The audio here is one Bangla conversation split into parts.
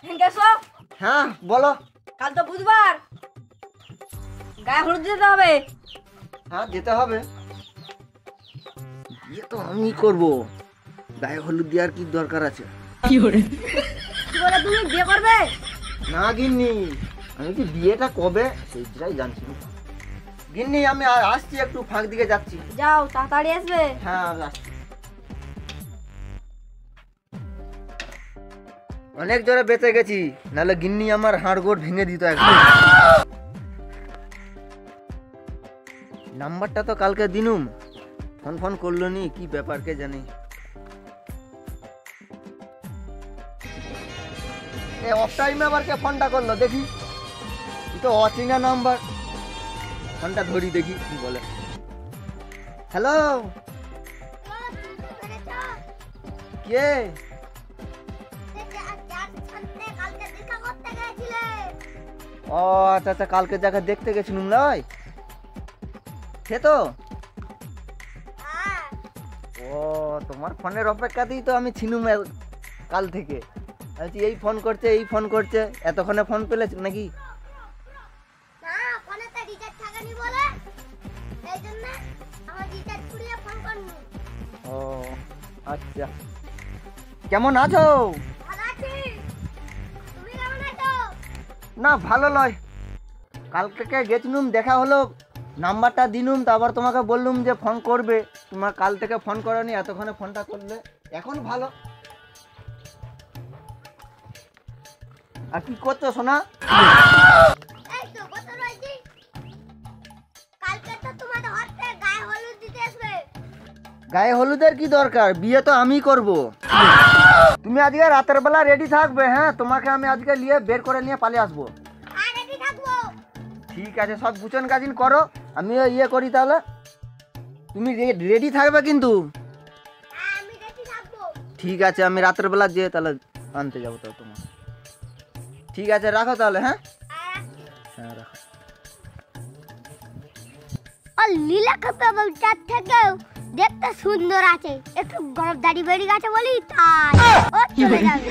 ভেঙ্কেছো? হ্যাঁ বলো। কাল তো বুধবার, গায়ে হলুদ দিতে হবে। হ্যাঁ যেতে হবে। বিয়ে তো আমি করব, গায়ে হলুদ দেওয়ার কি দরকার আছে? কি বলে তুমি বিয়ে করবে? না গিন্নি, আমি কি বিয়েটা কবে সেইটাই জানছি না। গিন্নি আমি আসছি, একটু ফাঁক দিকে যাচ্ছি। যাও, তাড়াতাড়ি আসবে। হ্যাঁ আমি আসছি। অনেক জোরে বেঁচে গেছি, নাহলে গিন্নি আমার হাড় গোড় ভেঙে দিত একদম। নাম্বারটা তো কালকে দিনুম, ফোন ফোন করলো নি, কি ব্যাপার কে জানি। অফ টাইমে আবার কে ফোনটা করলো দেখি, তো অচেনা নাম্বার। ফোনটা ধরি দেখি কি বলে। হ্যালো, কে? ও আচ্ছা আচ্ছা, কালকে জায়গা দেখতে গেছিলাম নয় সে তো। ও তোমার ফোনের অপেক্ষাতেই তো আমি ছিলুম কাল থেকে। বলছি এই ফোন করছে, এই ফোন করছে, এতক্ষণে ফোন পেলে নাকি? ও আচ্ছা, কেমন আছো? না ভালো নয়, কালকে গেছিলুম, দেখা হলো, নাম্বারটা দিলুম, তারপর তোমাকে বললুম যে ফোন করবে, তোমার কাল থেকে ফোন করনি, এতক্ষণে ফোনটা করলে, এখন ভালো। আর কি করছো সোনা? গায়ে হলুদের কি দরকার, বিয়ে তো আমি করব। তুমি আজকে রাতের বেলা রেডি থাকবে। হ্যাঁ তোমাকে আমি আজকে নিয়ে বের করে নিয়ে পালিয়ে আসবো। ঠিক আছে, সব গুছন গাছিন করো, আমি ইয়ে করি তাহলে। তুমি রেডি থাকবে কিন্তু। ঠিক আছে, আমি রাতের বেলা যেয়ে তাহলে আনতে যাবো তো তোমার। ঠিক আছে রাখো তাহলে। হ্যাঁ হ্যাঁ রাখো। লীলা কাপড়টার থেকেও দেখতে সুন্দর আছে, একটু গরম দাড়ি বেড়ে গেছে বলি তাই ও চলে যাবে।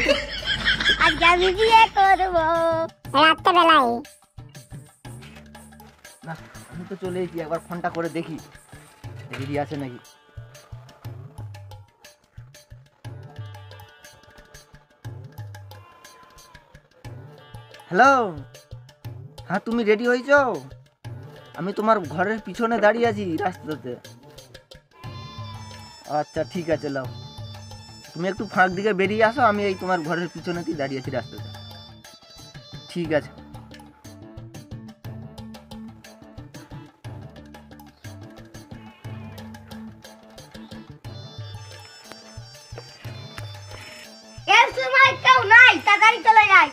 আজকে আমি বিয়ে করবো রাতের বেলায়। না আমি তো চলে এসেছি, একবার ফোনটা করে দেখি রেডি আছে নাকি। হ্যালো, হ্যাঁ তুমি রেডি হয়েছো? আমি তোমার ঘরের পিছনে দাঁড়িয়ে আছি রাস্তাতে। আচ্ছা ঠিক আছে, লাও তুমি একটু ফাঁক দিকে বেরিয়ে আসো, আমি এই তোমার ঘরের পিছনেতেই দাঁড়িয়ে আছি রাস্তাতে। ঠিক আছে। এর সময় কেউ নাই, তাড়াতাড়ি চলে যাই।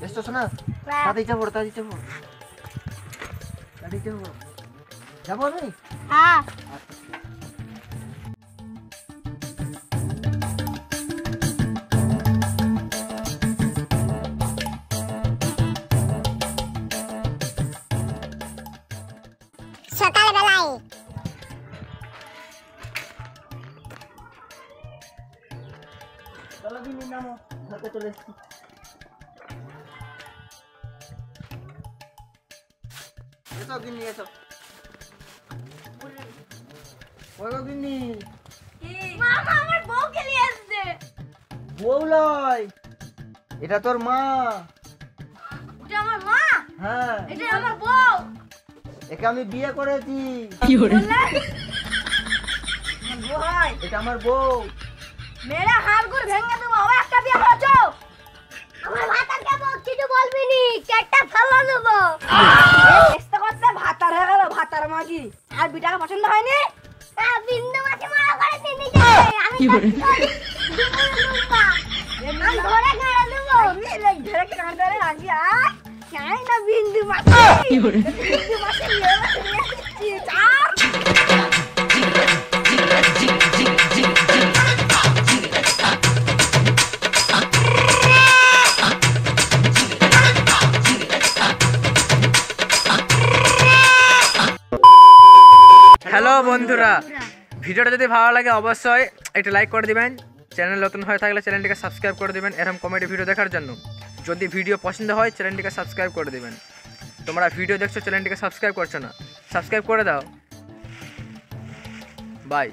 এসো শোনা, তাড়াতাড়ি যাবো, তাড়াতাড়ি যাবো, তাড়াতাড়ি যাবো। যাবো আমি? হ্যাঁ সকালবেলায় চলো দিন নামো, ঘরে চলে এসছি। এসো গিন্নি এসো। ওই গো গিন্নি। মামা আমার বউকে নিয়ে আসছে। বউ লয়, এটা তোর মা। এটা আমার মা? হ্যাঁ এটা আমার বউ। একে আমি বিয়ে করেছি। কি বললে? আমার বউ হয়? এটা আমার বউ। মেরে হাড় গুড় ভেঙে দেবো, আবার একটা বিয়ে করেছো? আমার ভাতারকে বল, কিছু বলবি নি, কেটটা ফেলা দেবো। চেষ্টা করতে ভাতার হয়ে গেল, ভাতার মাগি। আর বিটাকে পছন্দ হয়নি? বিন্দু মাসে মারা করে তিনি যাবে। আমি আমি ধরে গাড়া দেবো। আমি ধরে কাঁড় ধরে রাখি। আর চাই না বিন্দু মাসি। বিন্দু মাসি নিয়ে আসছি। চার হ্যালো বন্ধুরা, ভিডিওটা যদি ভালো লাগে অবশ্যই একটা লাইক করে দিবেন, চ্যানেল নতুন হয়ে থাকলে চ্যানেলটিকে সাবস্ক্রাইব করে দেবেন এরকম কমেডি ভিডিও দেখার জন্য। যদি ভিডিও পছন্দ হয় চ্যানেলটিকে সাবস্ক্রাইব করে দেবেন। তোমরা ভিডিও দেখছো চ্যানেলটিকে সাবস্ক্রাইব করছো না, সাবস্ক্রাইব করে দাও। বাই।